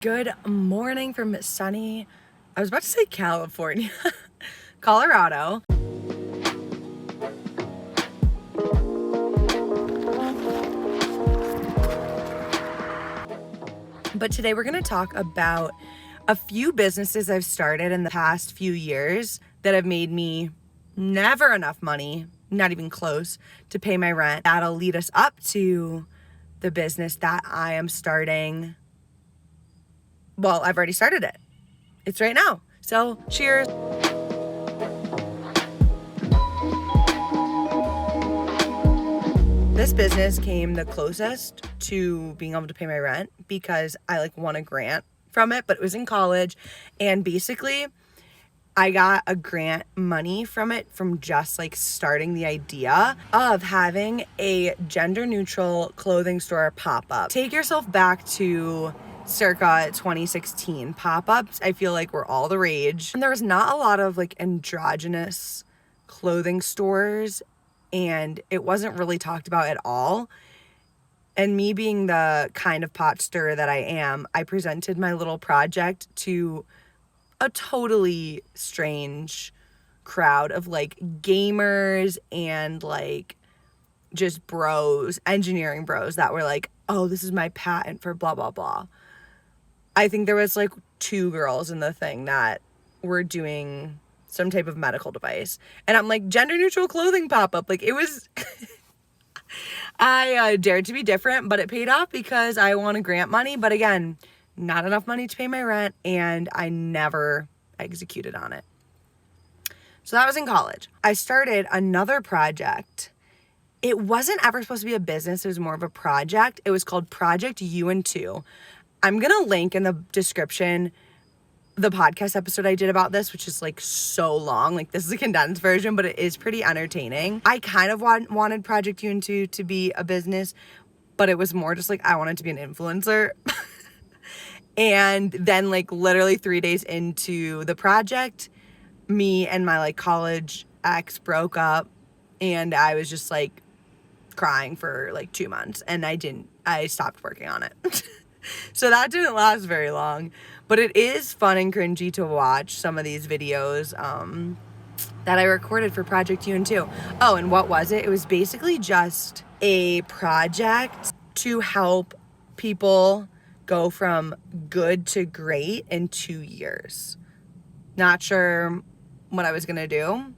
Good morning from sunny, I was about to say California, Colorado. But today we're going to talk about a few businesses I've started in the past few years that have made me never enough money, not even close, to pay my rent. That'll lead us up to the business that I am starting. Well, I've already started it. It's right now. So cheers. This business came the closest to being able to pay my rent because I won a grant from it, but it was in college. And basically I got a grant money from it from just starting the idea of having a gender neutral clothing store pop-up. Take yourself back to circa 2016. Pop-ups, I feel like, were all the rage. And there was not a lot of androgynous clothing stores, and it wasn't really talked about at all. And me being the kind of pot stirrer that I am, I presented my little project to a totally strange crowd of gamers and just bros, engineering bros that were oh, this is my patent for blah, blah, blah. I think there was 2 girls in the thing that were doing some type of medical device. And I'm gender neutral clothing pop-up. It was, I dared to be different, but it paid off because I won a grant money. But again, not enough money to pay my rent, and I never executed on it. So that was in college. I started another project. It wasn't ever supposed to be a business. It was more of a project. It was called Project U&2. I'm going to link in the description the podcast episode I did about this, which is so long. This is a condensed version, but it is pretty entertaining. I kind of wanted Project U&2 to be a business, but it was more just I wanted to be an influencer. And then literally 3 days into the project, me and my college ex broke up, and I was just crying for 2 months, and I stopped working on it. So that didn't last very long, but it is fun and cringy to watch some of these videos that I recorded for Project U&2. Oh, and what was it? It was basically just a project to help people go from good to great in 2 years. Not sure what I was going to do.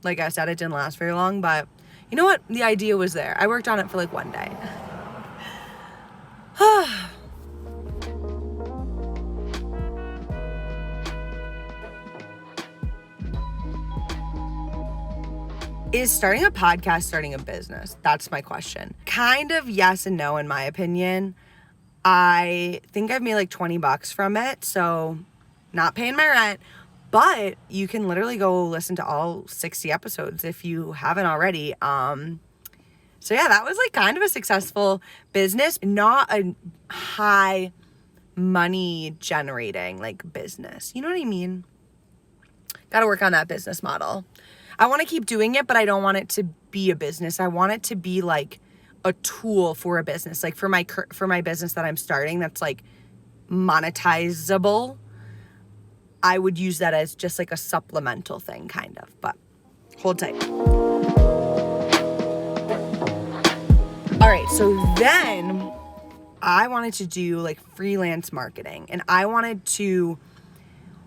Like I said, it didn't last very long, but you know what? The idea was there. I worked on it for 1 day. Is starting a podcast starting a business? That's my question. Kind of yes and no, in my opinion. I think I've made $20 from it, so not paying my rent, but you can literally go listen to all 60 episodes if you haven't already. So yeah, that was kind of a successful business, not a high money generating business. You know what I mean? Got to work on that business model. I want to keep doing it, but I don't want it to be a business. I want it to be a tool for a business, for my business that I'm starting that's monetizable. I would use that as just a supplemental thing, kind of, but hold tight. All right, so then I wanted to do freelance marketing, and I wanted to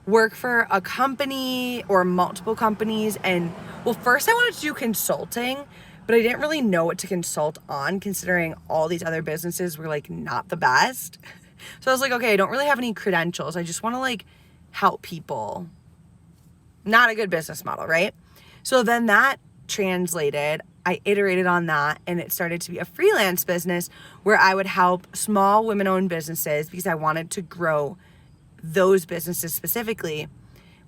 work for a company or multiple companies. And well, first I wanted to do consulting, but I didn't really know what to consult on, considering all these other businesses were not the best. So I was okay, I don't really have any credentials. I just want to help people. Not a good business model, right? So then that translated, I iterated on that, and it started to be a freelance business where I would help small women-owned businesses, because I wanted to grow those businesses specifically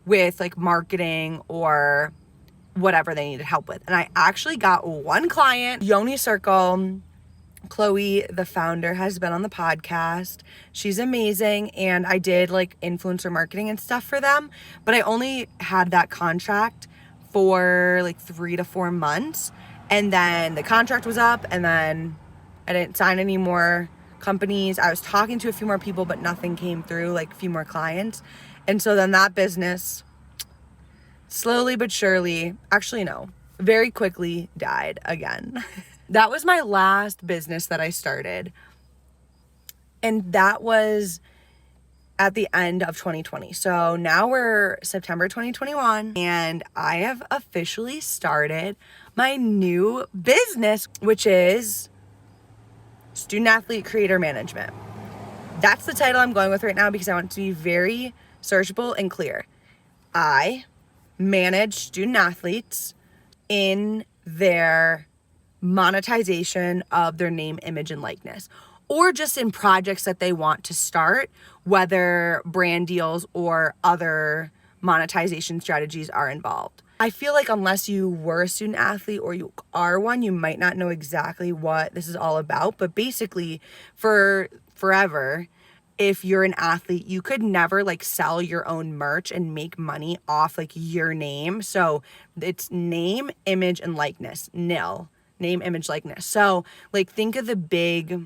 with marketing or whatever they needed help with. And I actually got one client, Yoni Circle. Chloe, the founder, has been on the podcast. She's amazing. And I did influencer marketing and stuff for them, but I only had that contract for 3 to 4 months. And then the contract was up, and then I didn't sign any more companies. I was talking to a few more people, but nothing came through, like a few more clients. And so then that business slowly but surely, actually no, very quickly died again. That was my last business that I started. And that was at the end of 2020. So now we're September 2021, and I have officially started my new business, which is Student Athlete Creator Management. That's the title I'm going with right now because I want it to be very searchable and clear. I manage student athletes in their monetization of their name, image, and likeness, or just in projects that they want to start, whether brand deals or other monetization strategies are involved. I feel like unless you were a student athlete or you are one, you might not know exactly what this is all about. But basically, for forever, if you're an athlete, you could never like sell your own merch and make money off like your name. So it's name, image, and likeness. Nil. Name, image, likeness. So like think of the big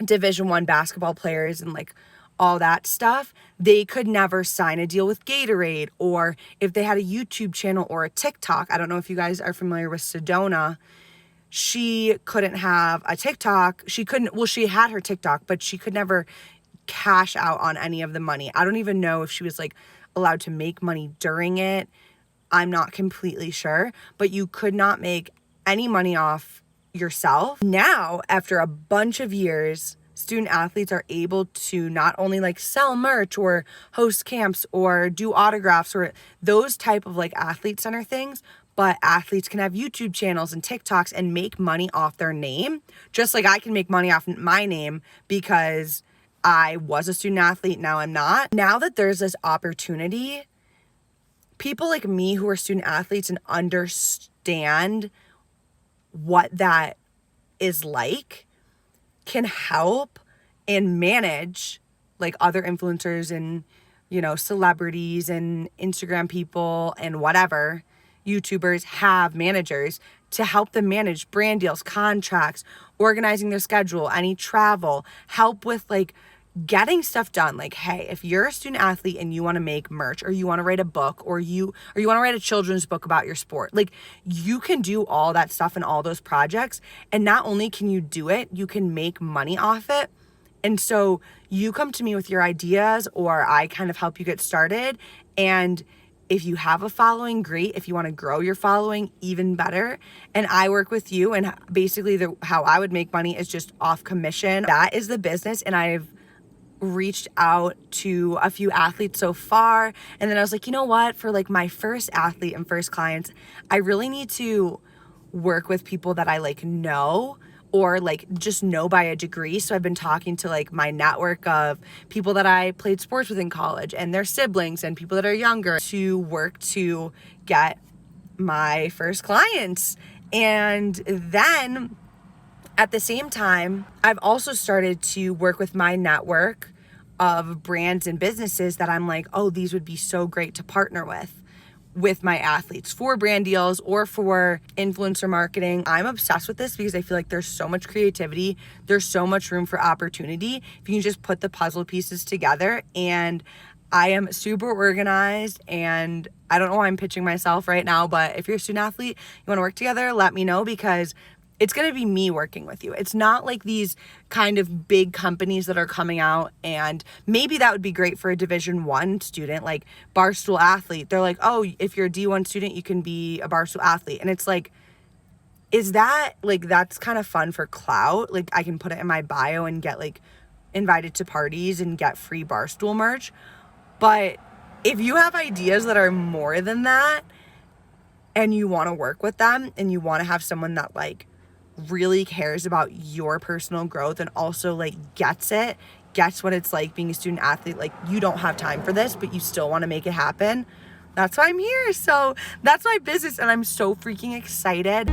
Division I basketball players and like all that stuff. They could never sign a deal with Gatorade, or if they had a YouTube channel or a TikTok. I don't know if you guys are familiar with Sedona. She couldn't have a TikTok. She had her TikTok, but she could never cash out on any of the money. I don't even know if she was like allowed to make money during it. I'm not completely sure, but you could not make any money off yourself. Now, after a bunch of years, student athletes are able to not only like sell merch or host camps or do autographs or those type of like athlete center things, but athletes can have YouTube channels and TikToks and make money off their name, just like I can make money off my name because I was a student athlete, now I'm not. Now that there's this opportunity, people like me who are student athletes and understand what that is like can help and manage like other influencers and, you know, celebrities and Instagram people and whatever, YouTubers have managers to help them manage brand deals, contracts, organizing their schedule, any travel, help with like getting stuff done. Like, hey, if you're a student athlete and you want to make merch or you want to write a book or you want to write a children's book about your sport, like you can do all that stuff and all those projects. And not only can you do it, you can make money off it. And so you come to me with your ideas or I kind of help you get started. And if you have a following, great. If you want to grow your following, even better. And I work with you, and basically how I would make money is just off commission. That is the business. And I've reached out to a few athletes so far, and then I was like, you know what, for like my first athlete and first clients, I really need to work with people that I like know or like just know by a degree. So I've been talking to like my network of people that I played sports with in college and their siblings and people that are younger to work to get my first clients. And then at the same time, I've also started to work with my network of brands and businesses that I'm like, oh, these would be so great to partner with my athletes for brand deals or for influencer marketing. I'm obsessed with this because I feel like there's so much creativity. There's so much room for opportunity if you can just put the puzzle pieces together. And I am super organized, and I don't know why I'm pitching myself right now, but if you're a student athlete, you want to work together, let me know because it's going to be me working with you. It's not like these kind of big companies that are coming out, and maybe that would be great for a Division I student, like Barstool Athlete. They're like, oh, if you're a D1 student, you can be a Barstool Athlete. And it's like, is that like, that's kind of fun for clout. Like I can put it in my bio and get like invited to parties and get free Barstool merch. But if you have ideas that are more than that and you want to work with them and you want to have someone that like really cares about your personal growth and also like gets what it's like being a student athlete, like you don't have time for this, but you still want to make it happen, that's why I'm here. So that's my business, and I'm so freaking excited.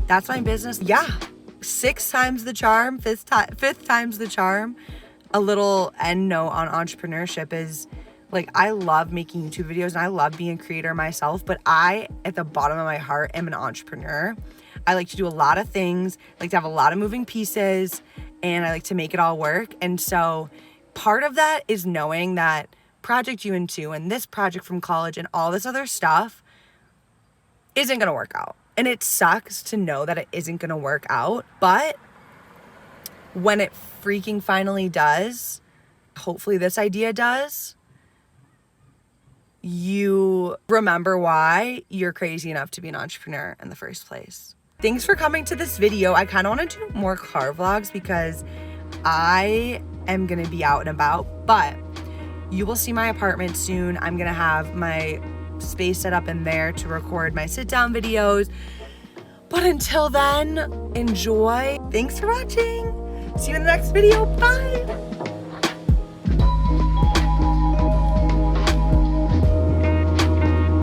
That's my business. Yeah. 6 times the charm, fifth time's the charm. A little end note on entrepreneurship is, like, I love making YouTube videos and I love being a creator myself, but I, at the bottom of my heart, am an entrepreneur. I like to do a lot of things, I like to have a lot of moving pieces, and I like to make it all work. And so part of that is knowing that Project UN2 and this project from college and all this other stuff isn't going to work out. And it sucks to know that it isn't going to work out. But when it freaking finally does, hopefully this idea does, you remember why you're crazy enough to be an entrepreneur in the first place. Thanks for coming to this video. I kind of want to do more car vlogs because I am going to be out and about, but you will see my apartment soon. I'm going to have my space set up in there to record my sit-down videos. But until then, enjoy. Thanks for watching. See you in the next video. Bye.